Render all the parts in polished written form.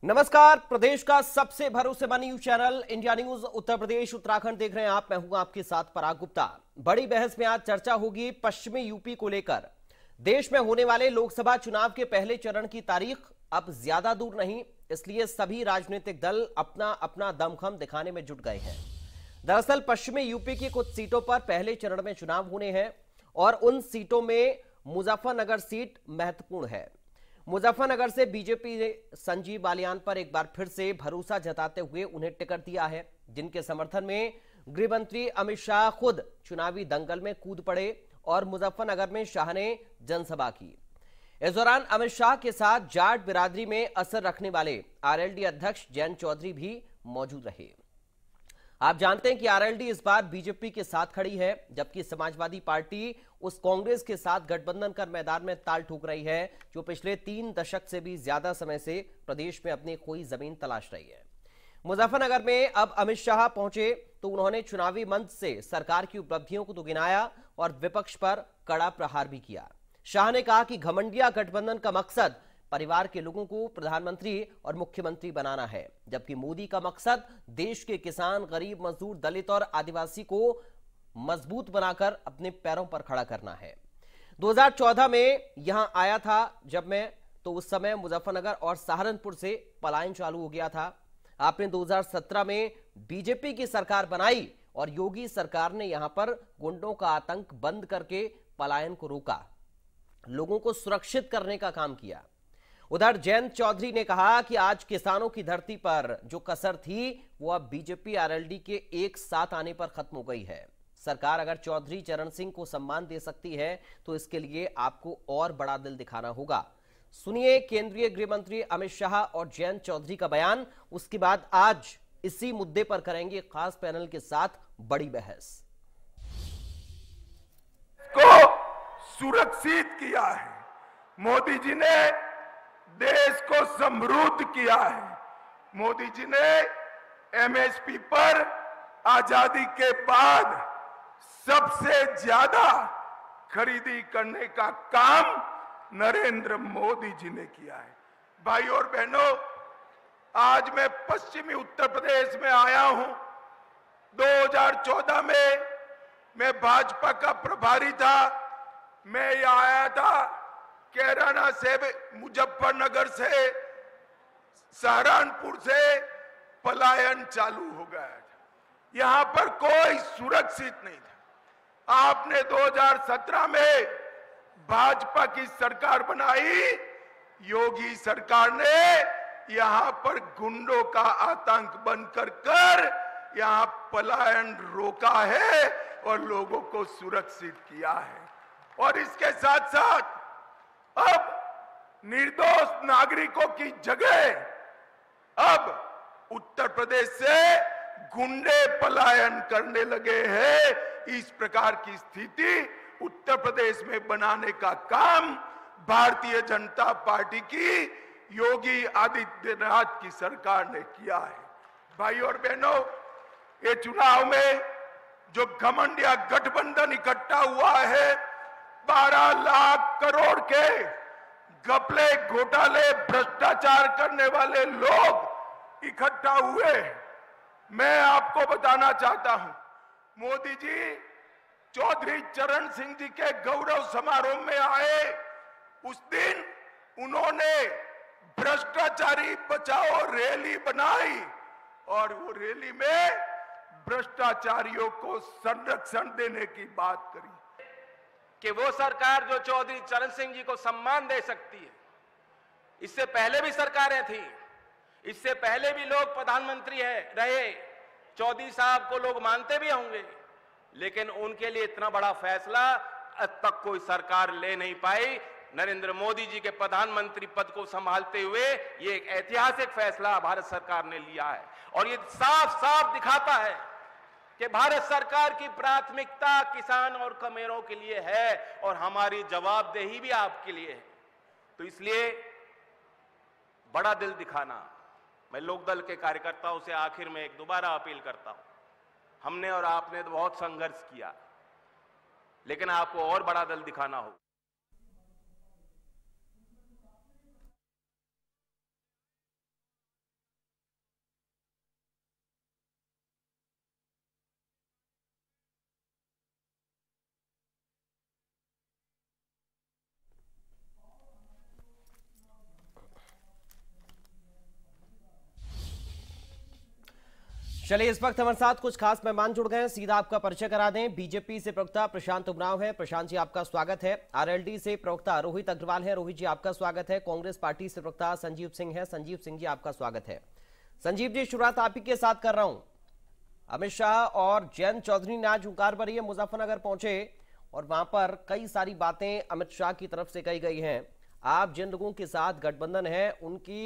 नमस्कार। प्रदेश का सबसे भरोसेमंद news channel India news Uttar Pradesh Uttarakhand देख रहे हैं आप। मैं हूं आपके साथ पराग गुप्ता। बड़ी बहस में आज चर्चा होगी पश्चिमी यूपी को लेकर। देश में होने वाले लोकसभा चुनाव के पहले चरण की तारीख अब ज्यादा दूर नहीं, इसलिए सभी राजनीतिक दल अपना अपना दमखम दिखाने में जुट गए हैं। दरअसल पश्चिमी यूपी की कुछ सीटों पर पहले चरण में चुनाव होने हैं और उन सीटों में मुजफ्फरनगर सीट महत्वपूर्ण है। मुजफ्फरनगर से बीजेपी ने संजीव बालियान पर एक बार फिर से भरोसा जताते हुए उन्हें टिकट दिया है, जिनके समर्थन में गृह मंत्री अमित शाह खुद चुनावी दंगल में कूद पड़े और मुजफ्फरनगर में शाह ने जनसभा की। इस दौरान अमित शाह के साथ जाट बिरादरी में असर रखने वाले आरएलडी अध्यक्ष जयंत चौधरी भी मौजूद रहे। आप जानते हैं कि आरएलडी इस बार बीजेपी के साथ खड़ी है, जबकि समाजवादी पार्टी उस कांग्रेस के साथ गठबंधन कर मैदान में ताल ठोक रही है, जो पिछले 3 दशक से भी ज्यादा समय से प्रदेश में अपनी खोई जमीन तलाश रही है। मुजफ्फरनगर में अब अमित शाह पहुंचे तो उन्होंने चुनावी मंच से सरकार की उपलब्धियों को तो गिनाया और विपक्ष पर कड़ा प्रहार भी किया। शाह ने कहा कि घमंडिया गठबंधन का मकसद परिवार के लोगों को प्रधानमंत्री और मुख्यमंत्री बनाना है, जबकि मोदी का मकसद देश के किसान, गरीब, मजदूर, दलित और आदिवासी को मजबूत बनाकर अपने पैरों पर खड़ा करना है। 2014 में यहां आया था जब मैं, तो उस समय मुजफ्फरनगर और सहारनपुर से पलायन चालू हो गया था। आपने 2017 में बीजेपी की सरकार बनाई और योगी सरकार ने यहां पर गुंडों का आतंक बंद करके पलायन को रोका, लोगों को सुरक्षित करने का काम किया। उधर जयंत चौधरी ने कहा कि आज किसानों की धरती पर जो कसर थी वो अब बीजेपी आरएलडी के एक साथ आने पर खत्म हो गई है। सरकार अगर चौधरी चरण सिंह को सम्मान दे सकती है तो इसके लिए आपको और बड़ा दिल दिखाना होगा। सुनिए केंद्रीय गृह मंत्री अमित शाह और जयंत चौधरी का बयान। उसके बाद आज इसी मुद्दे पर करेंगे खास पैनल के साथ बड़ी बहस। को सुरक्षित किया है, मोदी जी ने देश को समृद्ध किया है। मोदी जी ने एमएसपी पर आजादी के बाद सबसे ज्यादा खरीदी करने का काम नरेंद्र मोदी जी ने किया है। भाई और बहनों, आज मैं पश्चिमी उत्तर प्रदेश में आया हूं। 2014 में मैं भाजपा का प्रभारी था। मैं यहाँ आया था, कैराना से, मुजफ्फरनगर से, सहारनपुर से पलायन चालू हो गया था। यहां पर कोई सुरक्षित नहीं था। आपने 2017 में भाजपा की सरकार बनाई, योगी सरकार ने यहां पर गुंडों का आतंक बंद कर यहां पलायन रोका है और लोगों को सुरक्षित किया है। और इसके साथ साथ अब निर्दोष नागरिकों की जगह अब उत्तर प्रदेश से गुंडे पलायन करने लगे हैं। इस प्रकार की स्थिति उत्तर प्रदेश में बनाने का काम भारतीय जनता पार्टी की योगी आदित्यनाथ की सरकार ने किया है। भाई और बहनों, ये चुनाव में जो घमंडिया गठबंधन इकट्ठा हुआ है, 12 लाख करोड़ के घपले, घोटाले, भ्रष्टाचार करने वाले लोग इकट्ठा हुए। मैं आपको बताना चाहता हूं, मोदी जी चौधरी चरण सिंह जी के गौरव समारोह में आए, उस दिन उन्होंने भ्रष्टाचारी बचाओ रैली बनाई और वो रैली में भ्रष्टाचारियों को संरक्षण देने की बात करी कि वो सरकार जो चौधरी चरण सिंह जी को सम्मान दे सकती है। इससे पहले भी सरकारें थी, इससे पहले भी लोग प्रधानमंत्री रहे, चौधरी साहब को लोग मानते भी होंगे, लेकिन उनके लिए इतना बड़ा फैसला अब तक कोई सरकार ले नहीं पाई। नरेंद्र मोदी जी के प्रधानमंत्री पद को संभालते हुए ये एक ऐतिहासिक फैसला भारत सरकार ने लिया है और ये साफ साफ दिखाता है कि भारत सरकार की प्राथमिकता किसान और कमेरों के लिए है और हमारी जवाबदेही भी आपके लिए है। तो इसलिए बड़ा दिल दिखाना, मैं लोकदल के कार्यकर्ताओं से आखिर में एक दोबारा अपील करता हूं। हमने और आपने तो बहुत संघर्ष किया, लेकिन आपको और बड़ा दिल दिखाना होगा। चलिए, इस वक्त हमारे साथ कुछ खास मेहमान जुड़ गए हैं, सीधा आपका परिचय करा दें। बीजेपी से प्रवक्ता प्रशांत उमराव है। प्रशांत जी, आपका स्वागत है। आरएलडी से प्रवक्ता रोहित अग्रवाल है। रोहित जी, आपका स्वागत है। कांग्रेस पार्टी से प्रवक्ता संजीव सिंह है। संजीव सिंह जी, आपका स्वागत है। संजीव जी, शुरुआत आप ही के साथ कर रहा हूं। अमित शाह और जयंत चौधरी ने आज हुंकार भरी, मुजफ्फरनगर पहुंचे और वहां पर कई सारी बातें अमित शाह की तरफ से कही गई हैं। आप जिन लोगों के साथ गठबंधन है उनकी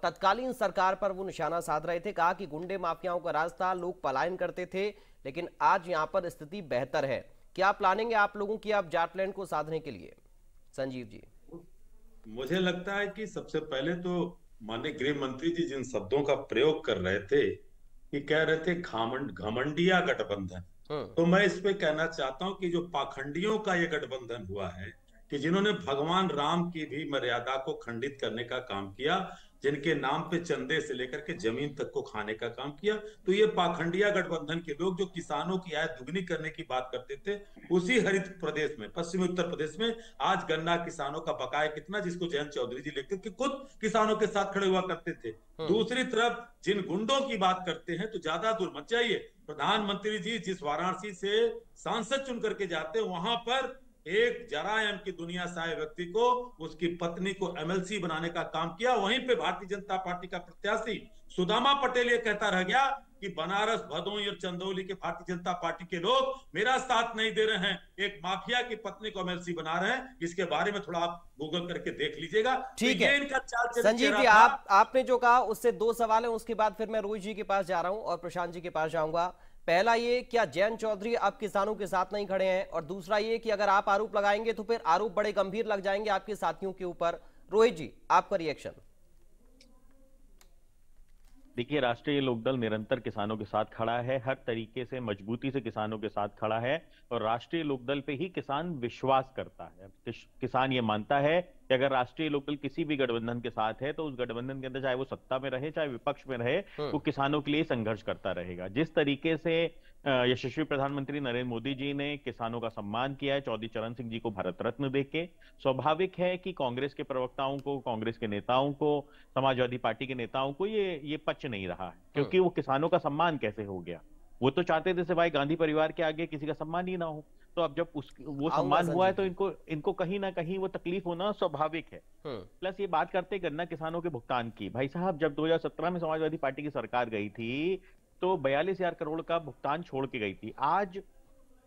तत्कालीन सरकार पर वो निशाना साध रहे थे। कहा कि गुंडे माफियाओं का राज था, लोग पलायन करते थे, लेकिन आज यहां पर स्थिति बेहतर है। क्या प्लानिंग है आप लोगों की अब जाटलैंड को साधने के लिए? संजीव जी, मुझे लगता है कि सबसे पहले तो माननीय गृह मंत्री जी जिन शब्दों का प्रयोग कर रहे थे कि कह रहे थे घमंडिया गठबंधन, तो मैं इस पे कहना चाहता हूं कि जो पाखंडियों का ये गठबंधन हुआ है कि जिन्होंने भगवान राम की भी मर्यादा को खंडित करने का काम किया, जिनके नाम पे चंदे से लेकर के जमीन तक को खाने का काम किया, तो ये पाखंडिया गठबंधन के लोग जो किसानों की आय दुगनी करने की बात करते थे, उसी हरित प्रदेश में, पश्चिमी उत्तर प्रदेश में आज गन्ना किसानों का बकाया कितना, जिसको जयंत चौधरी जी लिखते कि खुद किसानों के साथ खड़े हुआ करते थे। दूसरी तरफ जिन गुंडों की बात करते हैं, तो ज्यादा दूर मत जाइए, प्रधानमंत्री जी जिस वाराणसी से सांसद चुन करके जाते हैं, वहां पर एक जरायम की दुनिया से आए व्यक्ति को, उसकी पत्नी को एमएलसी बनाने का काम किया। वहीं पे भारतीय जनता पार्टी का प्रत्याशी सुदामा पटेल ये कहता रह गया कि बनारस, भदोही और चंदौली के भारतीय जनता पार्टी के लोग मेरा साथ नहीं दे रहे हैं, एक माफिया की पत्नी को एमएलसी बना रहे हैं। इसके बारे में थोड़ा आप गूगल करके देख लीजिएगा। ठीक तो है। ये इनका चाल संजीव जी, आपने जो कहा उससे दो सवाल है, उसके बाद फिर मैं रोहित जी के पास जा रहा हूं और प्रशांत जी के पास जाऊंगा। पहला ये, क्या जयंत चौधरी अब किसानों के साथ नहीं खड़े हैं? और दूसरा ये कि अगर आप आरोप लगाएंगे तो फिर आरोप बड़े गंभीर लग जाएंगे आपके साथियों के ऊपर। रोहित जी, आपका रिएक्शन। देखिए, राष्ट्रीय लोकदल निरंतर किसानों के साथ खड़ा है, हर तरीके से मजबूती से किसानों के साथ खड़ा है और राष्ट्रीय लोकदल पे ही किसान विश्वास करता है। किसान ये मानता है कि अगर राष्ट्रीय लोकदल किसी भी गठबंधन के साथ है तो उस गठबंधन के अंदर चाहे वो सत्ता में रहे चाहे विपक्ष में रहे, वो किसानों के लिए संघर्ष करता रहेगा। जिस तरीके से यशस्वी प्रधानमंत्री नरेंद्र मोदी जी ने किसानों का सम्मान किया है चौधरी चरण सिंह जी को भारत रत्न देके, स्वाभाविक है कि कांग्रेस के प्रवक्ताओं को, कांग्रेस के नेताओं को, समाजवादी पार्टी के नेताओं को ये पच नहीं रहा है, क्योंकि वो किसानों का सम्मान कैसे हो गया। वो तो चाहते थे सिवाय गांधी परिवार के आगे किसी का सम्मान ही ना हो, तो अब जब वो सम्मान हुआ है तो इनको कहीं ना कहीं वो तकलीफ होना स्वाभाविक है। प्लस ये बात करते गन्ना किसानों के भुगतान की, भाई साहब जब 2017 में समाजवादी पार्टी की सरकार गई थी तो 42,000 करोड़ का भुगतान छोड़ के गई थी। आज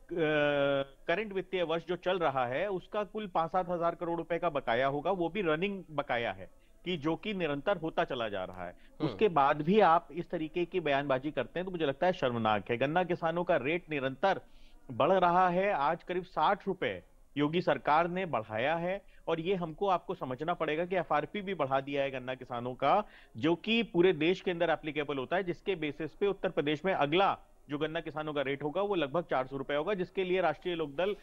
करंट वित्तीय वर्ष जो चल रहा है उसका कुल 5-7 हजार करोड़ रुपए का बकाया होगा, वो भी रनिंग बकाया है कि जो कि निरंतर होता चला जा रहा है। उसके बाद भी आप इस तरीके की बयानबाजी करते हैं तो मुझे लगता है शर्मनाक है। गन्ना किसानों का रेट निरंतर बढ़ रहा है, आज करीब 60 रुपए योगी सरकार ने बढ़ाया है और ये हमको आपको समझना पड़ेगा कि एफआरपी भी बढ़ा दिया है गन्ना किसानों का, जो कि पूरे देश के अंदर एप्लीकेबल होता है, जिसके बेसिस पे उत्तर प्रदेश में अगला जो गन्ना किसानों का रेट होगा वो लगभग 400 रुपए होगा, जिसके लिए राष्ट्रीय लोकदल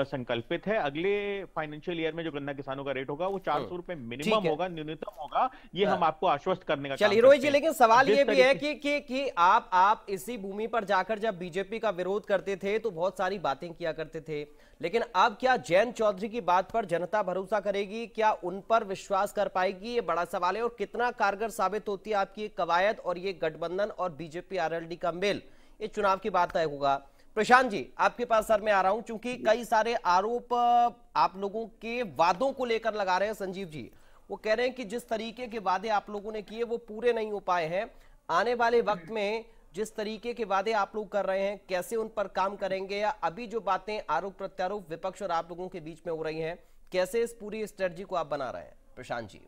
संकल्पित है। अगले फाइनेंशियल ईयर में जो गन्ना किसानों का रेट होगा वो 400 रुपए मिनिमम होगा, न्यूनतम होगा। ये हम आपको आश्वस्त करने का चलिए रोहित जी, लेकिन सवाल ये भी है कि आप इसी भूमि पर जाकर जब बीजेपी का विरोध करते थे तो बहुत सारी बातें किया करते थे, लेकिन अब क्या जयंत चौधरी की बात पर जनता भरोसा करेगी? क्या उन पर विश्वास कर पाएगी? ये बड़ा सवाल है। और कितना कारगर साबित होती है आपकी कवायद और ये गठबंधन और बीजेपी आरएलडी का मेल, ये चुनाव की बात तय होगा। प्रशांत जी, आपके पास सर मैं आ रहा हूं, क्योंकि कई सारे आरोप आप लोगों के वादों को लेकर लगा रहे हैं। संजीव जी वो कह रहे हैं कि जिस तरीके के वादे आप लोगों ने किए वो पूरे नहीं हो पाए हैं। आने वाले वक्त में जिस तरीके के वादे आप लोग कर रहे हैं, कैसे उन पर काम करेंगे? या अभी जो बातें आरोप प्रत्यारोप विपक्ष और आप लोगों के बीच में हो रही हैं, कैसे इस पूरी स्ट्रेटजी को आप बना रहे हैं? प्रशांत जी,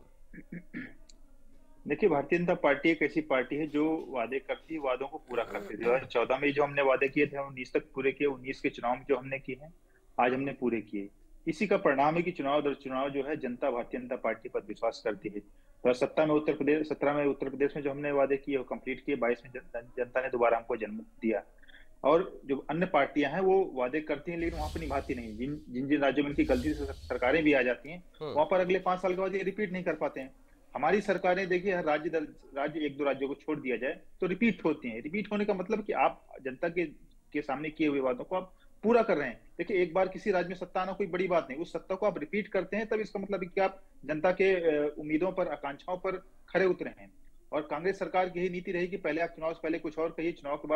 देखिए, भारतीय जनता पार्टी एक ऐसी पार्टी है जो वादे करती है, वादों को पूरा करती है। 2014 में जो हमने वादे किए थे हम 19 तक पूरे किए, 19 के चुनाव में जो हमने किए हैं आज हमने पूरे किए। इसी का परिणाम है कि चुनाव दर चुनाव जो है जनता भारतीय जनता पार्टी पर विश्वास करती है। 2017 में उत्तर प्रदेश में जो हमने वादे किए वो कंप्लीट किए। 22 में जनता ने दोबारा हमको जनमत दिया। और जो अन्य पार्टियां हैं वो वादे करती हैं लेकिन वहां पर निभाती नहीं। जिन जिन राज्यों में इनकी गलती से सरकारें भी आ जाती हैं वहां पर अगले 5 साल के बाद ये रिपीट नहीं कर पाते हैं। हमारी सरकारें देखिए, हर राज्य 1-2 राज्यों को छोड़ दिया जाए तो रिपीट होती हैं। रिपीट होने का मतलब कि आप जनता के सामने किए हुए वादों को आप पूरा कर रहे हैं। देखिए, एक बार किसी राज्य में सत्ता आना कोई बड़ी बात नहीं, उस सत्ता को आप रिपीट करते हैं तब इसका मतलब है कि आप जनता के उम्मीदों पर, आकांक्षाओं पर खरे उतरे हैं। और कांग्रेस सरकार की यही नीति रही कि पहले आप चुनाव से पहले कुछ और कहिए, चुनाव के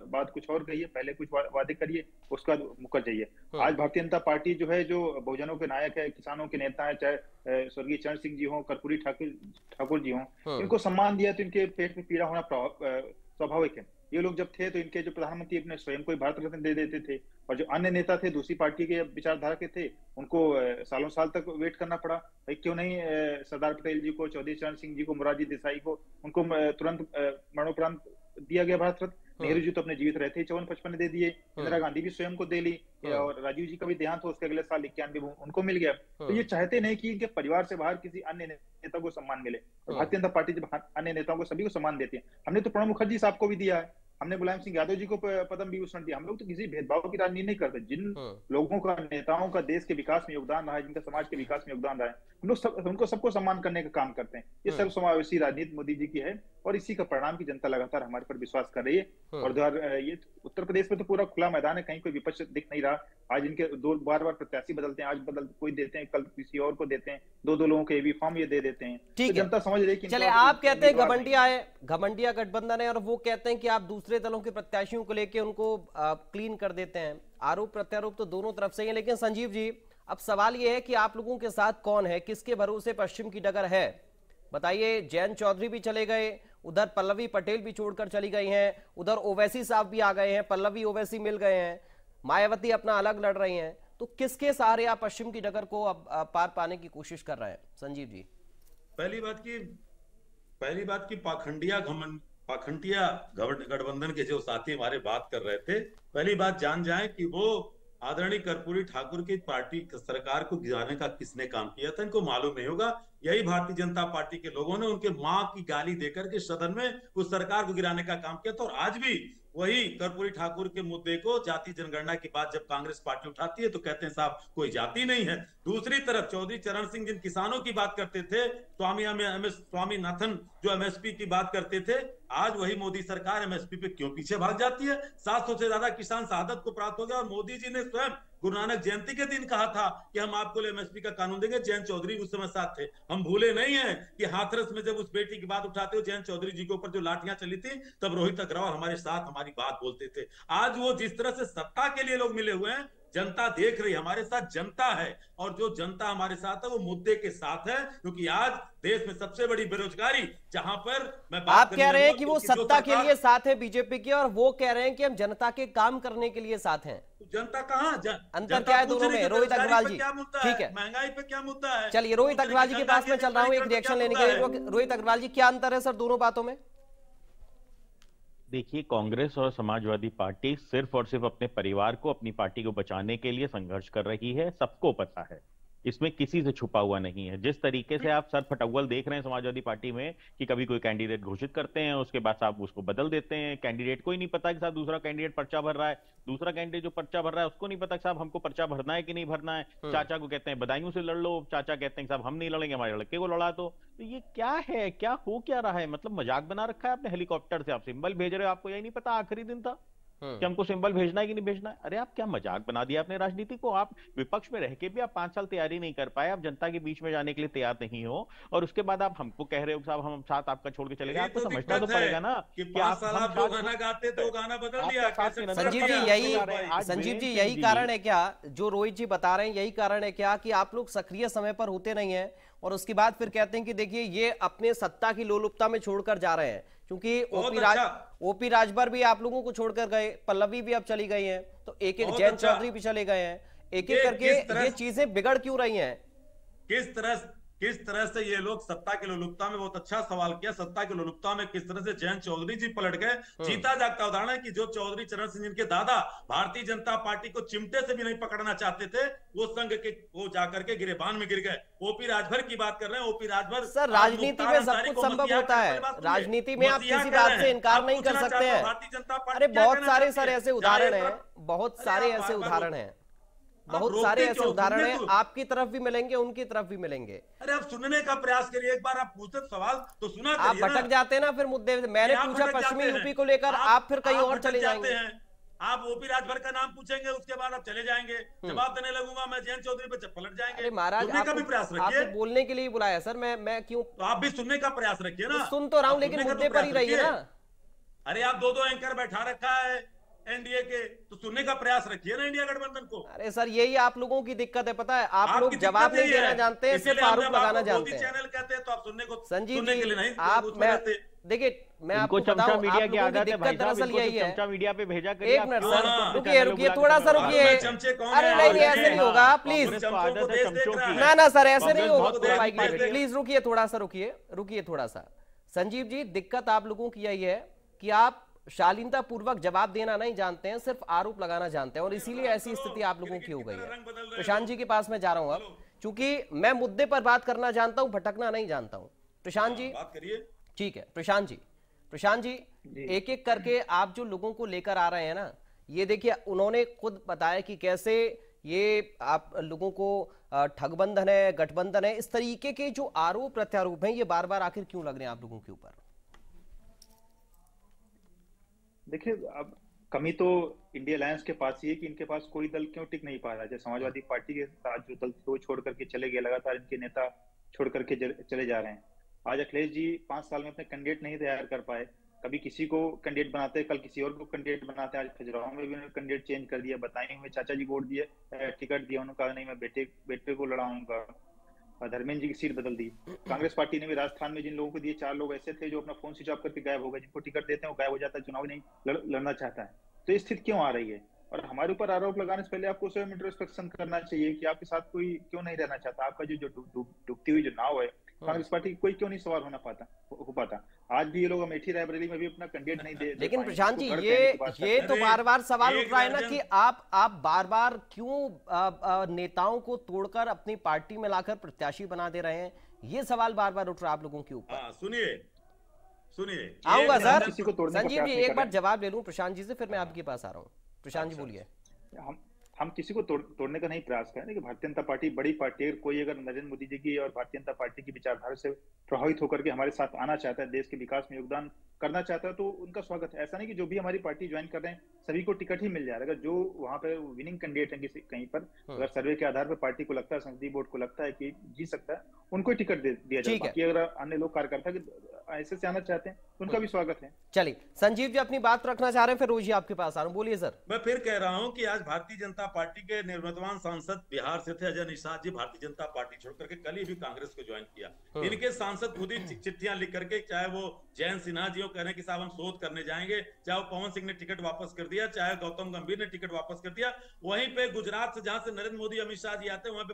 बाद कुछ और कहिए, पहले कुछ वादे करिए, उसके बाद मुकर जाइए। आज भारतीय जनता पार्टी जो है, जो बहुजनों के नायक है, किसानों के नेता है, चाहे स्वर्गीय चरण सिंह जी हों, कर्पूरी ठाकुर जी हों, इनको सम्मान दिया तो इनके पेट में पीड़ा होना स्वाभाविक है। ये लोग जब थे तो इनके जो प्रधानमंत्री अपने स्वयं को भारत रत्न दे देते थे, और जो अन्य नेता थे दूसरी पार्टी के विचारधारा के थे, उनको सालों साल तक वेट करना पड़ा। भाई क्यों नहीं सरदार पटेल जी को, चौधरी चरण सिंह जी को, मोरारजी देसाई को, उनको तुरंत मरणोपरांत दिया गया भारत रत्न। नेहरू जी तो अपने जीवित रहते ही 54-55 में दे दिए, इंदिरा गांधी भी स्वयं को दे ली, और राजीव जी का भी देहांत हो उसके अगले साल 91 में उनको मिल गया। तो ये चाहते नहीं कि इनके परिवार से बाहर किसी अन्य नेता को सम्मान मिले, और भारतीय जनता पार्टी जब अन्य नेताओं को सभी को सम्मान देती है। हमने तो प्रणब मुखर्जी साहब को भी दिया है, हमने मुलायम सिंह यादव जी को पद्म विभूषण दिया। हम लोग तो किसी भेदभाव की राजनीति नहीं करते। जिन लोगों का, नेताओं का देश के विकास में योगदान रहा है, जिनका समाज के विकास में योगदान रहा है, हम लोग उनको सबको सम्मान करने का काम करते हैं। ये सर्वसमावेशी राजनीति मोदी जी की है, और इसी का परिणाम की जनता लगातार हमारे पर विश्वास कर रही है। और ये उत्तर प्रदेश में तो पूरा खुला मैदान है, कहीं कोई विपक्ष दिख नहीं रहा। आज इनके बार प्रत्याशी बदलते हैं, आज कोई देते हैं, कल किसी और को देते हैं, दो लोगों के एबी फॉर्म ये दे देते हैं। ठीक है, जनता समझ रही है कि चले आप कहते हैं घमंडिया गठबंधन है, और वो कहते हैं कि आप दूसरे दलों के प्रत्याशियों को लेके उनको क्लीन कर देते हैं। आरोप प्रत्यारोप तो दोनों तरफ से ही है, लेकिन संजीव जी अब सवाल ये है कि आप लोगों के साथ कौन है, किसके भरोसे पश्चिम की डगर है, बताइए। जयंत चौधरी भी चले गए, उधर पल्लवी पटेल भी छोड़कर चली गई हैं, उधर ओवैसी साहब भी आ गए हैं, पल्लवी ओवैसी मिल गए हैं, मायावती अपना अलग लड़ रही हैं। तो किसके सहारे आप पश्चिम की डगर को अब पार पाने की कोशिश कर रहे हैं संजीव जी? पहली बात की पाखंडिया गठबंधन के जो साथी हमारे बात कर रहे थे, पहली बात जान जाएं कि वो आदरणीय कर्पूरी ठाकुर की पार्टी सरकार को गिराने का किसने काम किया था, इनको मालूम नहीं होगा। यही भारतीय जनता पार्टी के लोगों ने उनके मां की गाली देकर के सदन में उस सरकार को गिराने का काम किया था। और आज भी वही कर्पूरी ठाकुर के मुद्दे को, जाति जनगणना की बात जब कांग्रेस पार्टी उठाती है तो कहते हैं साहब कोई जाति नहीं है। दूसरी तरफ चौधरी चरण सिंह जिन किसानों की बात करते थे, स्वामीनाथन जो एमएसपी की बात करते थे, आज वही मोदी सरकार एमएसपी पे क्यों पीछे भाग जाती है? 700 से ज्यादा किसान शहादत को प्राप्त हो गया, और मोदी जी ने स्वयं गुरु नानक जयंती के दिन कहा था कि हम आपको एमएसपी का कानून देंगे। जयंत चौधरी उस समय साथ थे, हम भूले नहीं है कि हाथरस में जब उस बेटी की बात उठाते हो, जयंत चौधरी जी के ऊपर जो लाठियां चली थी, तब रोहित अग्रवाल हमारे साथ हमारी बात बोलते थे। आज वो जिस तरह से सत्ता के लिए लोग मिले हुए हैं, जनता देख रही है, हमारे साथ जनता है, और जो जनता हमारे साथ है वो मुद्दे के साथ है। क्योंकि आज देश में सबसे बड़ी बेरोजगारी, जहां पर मैं बात आप कह रहे हैं कि वो सत्ता के लिए साथ है बीजेपी के, और वो कह रहे हैं कि हम जनता के काम करने के लिए साथ हैं। जनता कहाँ, अंतर क्या है दोनों में? रोहित अग्रवाल जी, ठीक है, महंगाई पे क्या मुद्दा है? चलिए रोहित अग्रवाल जी के पास में चल रहा हूं एक रिएक्शन लेने के लिए। रोहित अग्रवाल जी, क्या अंतर है सर दोनों बातों में? देखिए, कांग्रेस और समाजवादी पार्टी सिर्फ और सिर्फ अपने परिवार को, अपनी पार्टी को बचाने के लिए संघर्ष कर रही है, सबको पता है, इसमें किसी से छुपा हुआ नहीं है। जिस तरीके से आप सर फटअव्वल देख रहे हैं समाजवादी पार्टी में कि कभी कोई कैंडिडेट घोषित करते हैं, उसके बाद साहब उसको बदल देते हैं, कैंडिडेट को ही नहीं पता कि साहब दूसरा कैंडिडेट पर्चा भर रहा है, दूसरा कैंडिडेट जो पर्चा भर रहा है उसको नहीं पता कि साहब हमको पर्चा भरना है कि नहीं भरना है। चाचा को कहते हैं बदायूं से लड़ लो, चाचा कहते हैं साहब हम नहीं लड़ेंगे, हमारे लड़के को लड़ा। तो ये क्या है, क्या हो क्या रहा है? मतलब मजाक बना रखा है आपने। हेलीकॉप्टर से आप सिंबल भेज रहे हो, आपको यही नहीं पता आखिरी दिन था कि हमको सिंबल भेजना है कि नहीं भेजना है। अरे आप क्या मजाक बना दिया अपने राजनीति को। आप विपक्ष में रह के भी आप 5 साल तैयारी नहीं कर पाए, आप जनता के बीच में जाने के लिए तैयार नहीं हो, और उसके बाद आप हमको कह रहे हो साहब हम साथ आपका छोड़ के चले गए। आपको समझना तो पड़ेगा ना कि आप गाना गाते तो गाना बदल दिया। संजीव जी यही कारण है क्या जो रोहित जी बता रहे हैं? यही कारण है क्या कि आप लोग सक्रिय समय पर होते नहीं है, और उसके बाद फिर कहते हैं कि देखिए ये अपने सत्ता की लोलुपता में छोड़कर जा रहे हैं? क्योंकि ओपी राजभर भी आप लोगों को छोड़कर गए, पल्लवी भी अब चली गई हैं, तो एक एक जयंत चौधरी भी चले गए हैं, एक एक करके ये चीजें बिगड़ क्यों रही हैं? किस तरह से ये लोग सत्ता की लोलुपता में, बहुत अच्छा सवाल किया, सत्ता की लोलुपता में किस तरह से जयंत चौधरी जी पलट गए। जीता जागता उदाहरण है कि जो चौधरी चरण सिंह जिनके दादा भारतीय जनता पार्टी को चिमटे से भी नहीं पकड़ना चाहते थे, वो संघ के वो जाकर के गिरेबान में गिर गए। ओपी राजभर की बात कर रहे हैं, ओपी राजभर। सर राजनीति में सब कुछ संभव होता है, राजनीति में आप किसी बात से इनकार नहीं कर सकते हैं। भारतीय जनता पार्टी, अरे बहुत सारे सर ऐसे उदाहरण हैं, बहुत सारे ऐसे उदाहरण हैं, बहुत सारे ऐसे उदाहरण हैं, आपकी तरफ भी मिलेंगे, उनकी तरफ भी मिलेंगे। अरे आप सुनने का प्रयास करिए, एक बार आप पूछते सवाल तो सुना करिए। आप भटक जाते हैं ना फिर मुद्दे। मैंने पूछा पश्चिमी यूपी को लेकर, आप फिर कहीं और चले जाएंगे। आप ओपी राजभर का नाम पूछेंगे, उसके बाद आप चले जाएंगे, जवाब देने लगूंगा मैं जयंत चौधरी पे पलट जाएंगे। महाराज सुनने का भी प्रयास रखिए। आपको बोलने के लिए बुलाया सर, मैं क्यों? तो आप भी सुनने का प्रयास रखिए ना। सुन तो रहा हूं, लेकिन मुद्दे पर ही रहिए ना। अरे आप दो एंकर बैठा रखा है एनडीए के, तो सुनने का प्रयास रखिए ना इंडिया गठबंधन को। अरे सर यही आप लोगों की दिक्कत है, पता है, आप लोग जवाब नहीं देना जानते हैं, सिर्फ आरोप लगाना जानते हैं। चैनल कहते हैं तो आप सुनने को, संजीव सुनने जी, के लिए नहीं आप देखिए मैं आपको चमचा मीडिया की आदत है भाई साहब, दरअसल यही है। चमचा मीडिया पे भेजा एक मिनट सर, रुकिए थोड़ा सा रुकिए। अरे नहीं ऐसे नहीं होगा प्लीज, ना सर ऐसे नहीं होगा प्लीज, रुकिए थोड़ा सा, रुकिए थोड़ा सा। संजीव जी दिक्कत आप लोगों की यही है कि आप शालीनता पूर्वक जवाब देना नहीं जानते हैं, सिर्फ आरोप लगाना जानते हैं, और इसीलिए ऐसी स्थिति आप लोगों की हो गई है। प्रशांत जी के पास मैं जा रहा हूं अब, क्योंकि मैं मुद्दे पर बात करना जानता हूं, भटकना नहीं जानता हूं। प्रशांत जी बात करिए। ठीक है प्रशांत जी एक एक करके आप जो लोगों को लेकर आ रहे हैं ना, ये देखिए उन्होंने खुद बताया कि कैसे ये आप लोगों को ठगबंधन है, गठबंधन है, इस तरीके के जो आरोप प्रत्यारोप हैं ये बार बार आखिर क्यों लग रहे हैं आप लोगों के ऊपर? देखिए अब कमी तो इंडिया अलायंस के पास ही है कि इनके पास कोई दल क्यों टिक नहीं पा रहा है। जैसे समाजवादी पार्टी के साथ जो दल थे वो छोड़ करके चले गए, लगातार इनके नेता छोड़ करके चले जा रहे हैं। आज अखिलेश जी 5 साल में अपने कैंडिडेट नहीं तैयार कर पाए, कभी किसी को कैंडिडेट बनाते, कल किसी और को कैंडिडेट बनाते। आज खजुराहो में भी उन्होंने कैंडिडेट चेंज कर दिया, बताई हुए चाचा जी वोट दिए, टिकट दिया, उन्होंने कहा नहीं मैं बेटे को लड़ाऊंगा। धर्मेंद्र जी की सीट बदल दी। कांग्रेस पार्टी ने भी राजस्थान में जिन लोगों को दिए, 4 लोग ऐसे थे जो अपना फोन स्विच ऑफ करके गायब हो गए, जिनको टिकट देते हैं वो गायब हो जाता है, चुनाव नहीं लड़ना चाहता है। तो ये स्थिति क्यों आ रही है? और हमारे ऊपर आरोप लगाने से पहले आपको स्वयं इंट्रोस्पेक्शन करना चाहिए कि आपके साथ कोई क्यों नहीं रहना चाहता। आपका जो डूबती हुई जो नाव है कांग्रेस पार्टी की, कोई क्यों नहीं सवार हो पाता। आज भी ये लोग अमेठी रायबरेली में भी अपना कैंडिडेट नहीं दे। लेकिन प्रशांत जी ये तो बार बार सवाल उठ रहा है ना कि आप बार बार क्यों नेताओं को तोड़कर अपनी पार्टी में लाकर प्रत्याशी बना दे रहे हैं, ये सवाल बार बार उठ रहा है आप लोगों के ऊपर। सुनिए आऊंगा सर, संजीव जी एक बार जवाब ले लूं प्रशांत जी से, फिर मैं आपके पास आ रहा हूँ। प्रशांत जी बोलिए। हम किसी को तोड़ने का नहीं प्रयास करें कि भारतीय जनता पार्टी बड़ी पार्टी है। कोई अगर नरेंद्र मोदी जी की और भारतीय जनता पार्टी की विचारधारा से प्रभावित होकर के हमारे साथ आना चाहता है, देश के विकास में योगदान करना चाहता है, तो उनका स्वागत है। ऐसा नहीं कि जो भी हमारी पार्टी ज्वाइन कर रहे हैं सभी को टिकट ही मिल जाएगा। जो वहां पे विनिंग कैंडिडेट है कहीं पर, अगर सर्वे के आधार पर पार्टी को लगता है, संसदीय बोर्ड को लगता है कि जीत सकता है, उनको ही टिकट दिया जाए। बाकी अगर अन्य लोग कार्यकर्ता ऐसे से आना चाहते हैं तो उनका भी स्वागत है। चलिए संजीव जी अपनी बात रखना चाह रहे हैं, फिर रोज जी आपके पास आ रहा हूँ, बोलिए सर। मैं फिर कह रहा हूं कि आज भारतीय जनता पार्टी के निर्वतमान सांसद बिहार से थे, अजय निषाद जी भारतीय जनता पार्टी छोड़ करके कल ही भी कांग्रेस को ज्वाइन किया। इनके सांसद खुद ही चिट्ठियां लिख करके, चाहे वो जयंत सिन्हा जी कह रहे हैं कि साहब हम शोध करने जाएंगे, चाहे वो पवन सिंह ने टिकट वापस कर दिया, चाहे गौतम गंभीर ने टिकट वापस कर दिया। वहीं पे गुजरात से जहां से नरेंद्र मोदी अमित शाह जी आते हैं वहां पे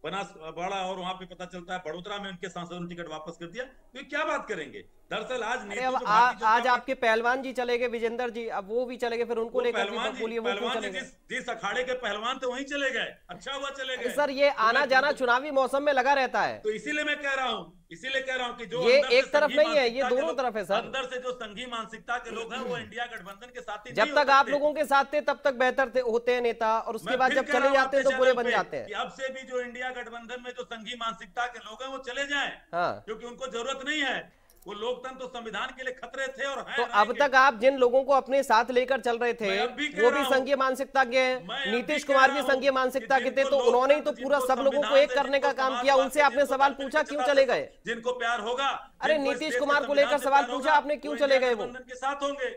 बनासकांठा और वहां पे पता चलता है बड़ोदरा में उनके सांसदों ने टिकट वापस कर दिया। तो क्या बात करेंगे? दरअसल आज आपके पहलवान जी चले गए, विजेंद्र जी, अब वो भी चले गए, फिर उनको लेकर बोलिए वो क्यों चले गए? जिस अखाड़े के पहलवान थे वहीं चले गए, अच्छा हुआ चले गए। सर ये आना जाना चुनावी मौसम में लगा रहता है, तो इसीलिए मैं कह रहा हूँ कि जो ये एक तरफ नहीं है, ये दोनों तरफ है सर। अंदर से जो संघी मानसिकता के लोग हैं वो इंडिया गठबंधन के साथ जब तक आप लोगों के साथ थे तब तक बेहतर होते हैं नेता, और उसके बाद जब चले जाते हैं तो बुरे बन जाते हैं। अब से भी जो इंडिया गठबंधन में जो संघी मानसिकता के लोग हैं वो चले जाएं, क्योंकि उनको जरूरत नहीं है। वो लोकतंत्र तो संविधान के लिए खतरे थे और हैं। तो अब तक आप जिन लोगों को अपने साथ लेकर चल रहे थे वो भी संघीय मानसिकता के हैं, नीतीश कुमार भी संघीय मानसिकता के थे, तो उन्होंने ही तो पूरा सब लोगों को एक करने का काम किया। उनसे आपने सवाल पूछा क्यों चले गए? जिनको प्यार होगा, अरे नीतीश कुमार को लेकर सवाल पूछा आपने, क्यों चले गए? वो के साथ होंगे।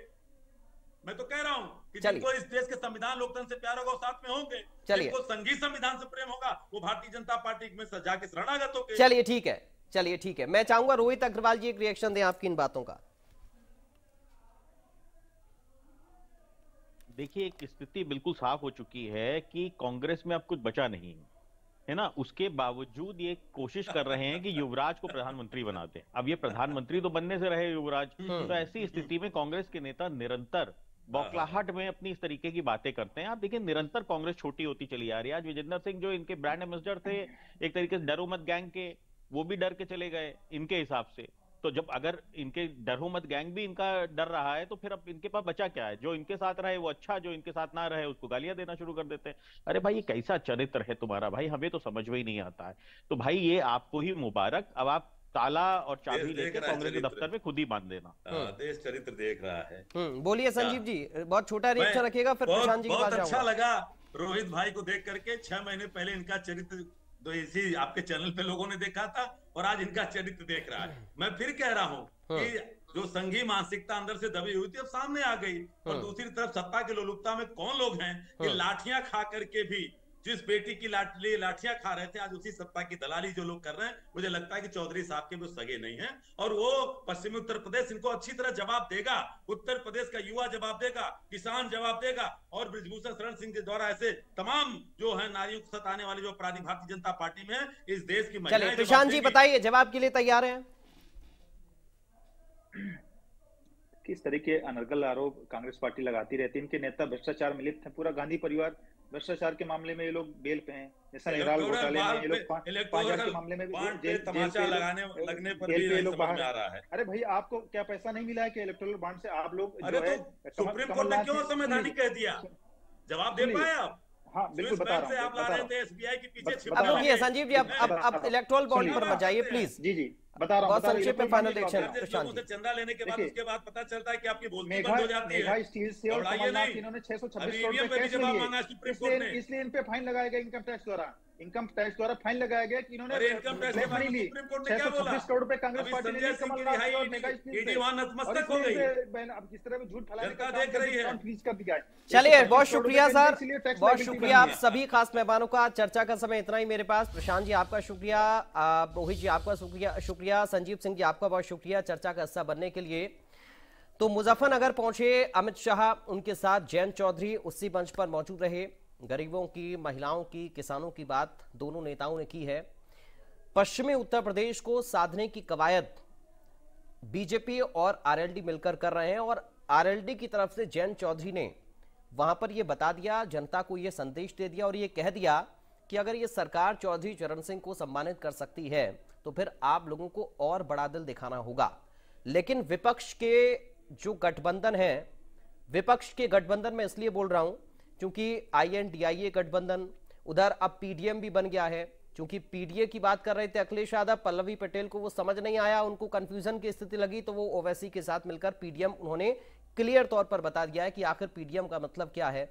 मैं तो कह रहा हूँ कि जिनको इस देश के संविधान लोकतंत्र से प्यार होगा वो साथ में होंगे। जिनको संघीय संविधान से प्रेम होगा वो भारतीय जनता पार्टी में जाके शरणागत होंगे। चलिए ठीक है, मैं चाहूंगा रोहित अग्रवाल जी एक रिएक्शन दें आपकी इन बातों का। देखिए एक स्थिति बिल्कुल साफ हो चुकी है कि कांग्रेस में अब कुछ बचा नहीं है ना, उसके बावजूद ये कोशिश कर रहे हैं कि युवराज को प्रधानमंत्री बना दें। अब ये प्रधानमंत्री तो बनने से रहे युवराज, तो ऐसी स्थिति में कांग्रेस के नेता निरंतर बौखलाहट में अपनी इस तरीके की बातें करते हैं। आप देखिए निरंतर कांग्रेस छोटी होती चली आ रही है। आज विजेंद्र सिंह जो इनके ब्रांड एम्बेसडर थे एक तरीके से डरो मत गैंग के, वो भी डर के चले गए इनके हिसाब से। तो जब अगर इनके डरो मत गैंग भी इनका डर रहा है तो फिर अब इनके पास बचा क्या है? जो इनके साथ रहे वो अच्छा, जो इनके साथ ना रहे उसको गालियां देना शुरू कर देते हैं। अरे भाई ये कैसा चरित्र है तुम्हारा भाई, हमें तो समझ में ही नहीं आता है। तो भाई ये आपको ही मुबारक, अब आप ताला और चाबी लेके कांग्रेस के दफ्तर में खुद ही बांध देना। देश चरित्र देख रहा है। बोलिए संजीव जी, बहुत छोटा रिएक्शन रखिएगा, फिर प्रशांत जी के पास बहुत अच्छा लगा रोहित भाई को देख करके। 6 महीने पहले इनका चरित्र तो इसी आपके चैनल पे लोगों ने देखा था और आज इनका चरित्र देख रहा है। मैं फिर कह रहा हूँ कि जो संघी मानसिकता अंदर से दबी हुई थी अब सामने आ गई। और दूसरी तरफ सत्ता की लोलुपता में कौन लोग हैं कि लाठियां खा करके भी, जिस बेटी की लाठियां खा रहे थे, आज उसी सत्ता की दलाली जो लोग कर रहे हैं। मुझे लगता है कि चौधरी साहब के वो सगे नहीं हैं और वो पश्चिमी उत्तर प्रदेश इनको अच्छी तरह जवाब देगा। उत्तर प्रदेश का युवा जवाब देगा, किसान जवाब देगा और बृजभूषण शरण सिंह के द्वारा ऐसे तमाम जो है नारियों को सताने वाले जो अपराधी भारतीय जनता पार्टी में है, इस देश की महिलाएं। प्रशांत जी बताइए, जवाब के लिए तैयार हैं? किस तरह के अनर्गल आरोप कांग्रेस पार्टी लगाती रहती है। इनके नेता भ्रष्टाचार में लिप्त हैं, पूरा गांधी परिवार भ्रष्टाचार के मामले में ये लोग बेल पे हैं। जैसा निराल घोटाले में ये लोग 5,000 के मामले में तमाचा लगने पर भी ये लोग बाहर आ रहा है। अरे भाई, आपको क्या पैसा नहीं मिला है कि इलेक्टोरल बॉन्ड से आप लोग जो है सुप्रीम कोर्ट ने क्यों संवैधानिक कह दिया? जवाब दे पाए आप? हाँ बिल्कुल बता रहा हूँ। आप ला रहे थे एसबीआई के पीछे। अब रुकिए संजीव जी, अब इलेक्टोरल बॉन्ड पर मत जाइए प्लीज। जी बता रहा हूँ। बहुत संक्षेप में फाइनल रिएक्शन प्रशांत जी। चंदा लेने के बाद उसके बाद पता चलता है कि आपकी बोलती बंद हो जाती है। मेघा स्टील से और कमलनाथ इन्होंने 626 करोड़ रुपए कैश लिए, इसलिए इन पे फाइन लगाया गया इनकम टैक्स द्वारा। इनकम टैक्स द्वारा फाइन लगाया गया कि इन्होंने इनकम टैक्स मनी ली। 626 करोड़ रुपए कांग्रेस पार्टी ने कमलनाथ और मेघा स्टील से। अब जिस तरह झूठ फैलाने देख रही है, फ्रीज कर दिया। चलिए, बहुत शुक्रिया सर, बहुत शुक्रिया आप सभी खास मेहमानों का। चर्चा का समय इतना ही मेरे पास। प्रशांत जी आपका शुक्रिया, रोहित जी आपका शुक्रिया, संजीव सिंह जी आपका बहुत शुक्रिया चर्चा का हिस्सा बनने के लिए। तो मुजफ्फरनगर पहुंचे अमित शाह, उनके साथ जयंत चौधरी उसी मंच पर मौजूद रहे। गरीबों की, महिलाओं की, किसानों की बात दोनों नेताओं ने की है। पश्चिमी उत्तर प्रदेश को साधने की कवायद बीजेपी और आरएलडी मिलकर कर रहे हैं और आरएलडी की तरफ से जयंत चौधरी ने वहां पर यह बता दिया, जनता को यह संदेश दे दिया और यह कह दिया कि अगर ये सरकार चौधरी चरण सिंह को सम्मानित कर सकती है तो फिर आप लोगों को और बड़ा दिल दिखाना होगा। लेकिन विपक्ष के जो गठबंधन है, विपक्ष के गठबंधन में इसलिए बोल रहा हूं क्योंकि INDIA गठबंधन, उधर अब PDM भी बन गया है। क्योंकि PDA की बात कर रहे थे अखिलेश यादव, पल्लवी पटेल को वो समझ नहीं आया, उनको कंफ्यूजन की स्थिति लगी, तो वो ओवैसी के साथ मिलकर PDM उन्होंने क्लियर तौर पर बता दिया है कि आखिर PDM का मतलब क्या है।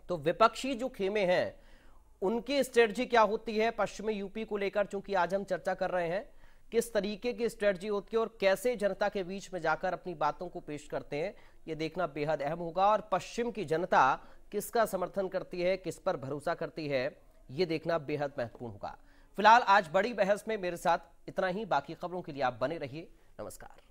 तो विपक्षी जो खेमे हैं उनकी स्ट्रेटजी क्या होती है पश्चिमी यूपी को लेकर, चूंकि आज हम चर्चा कर रहे हैं किस तरीके की स्ट्रेटजी होती है और कैसे जनता के बीच में जाकर अपनी बातों को पेश करते हैं, ये देखना बेहद अहम होगा। और पश्चिम की जनता किसका समर्थन करती है, किस पर भरोसा करती है, ये देखना बेहद महत्वपूर्ण होगा। फिलहाल आज बड़ी बहस में मेरे साथ इतना ही। बाकी खबरों के लिए आप बने रहिए। नमस्कार।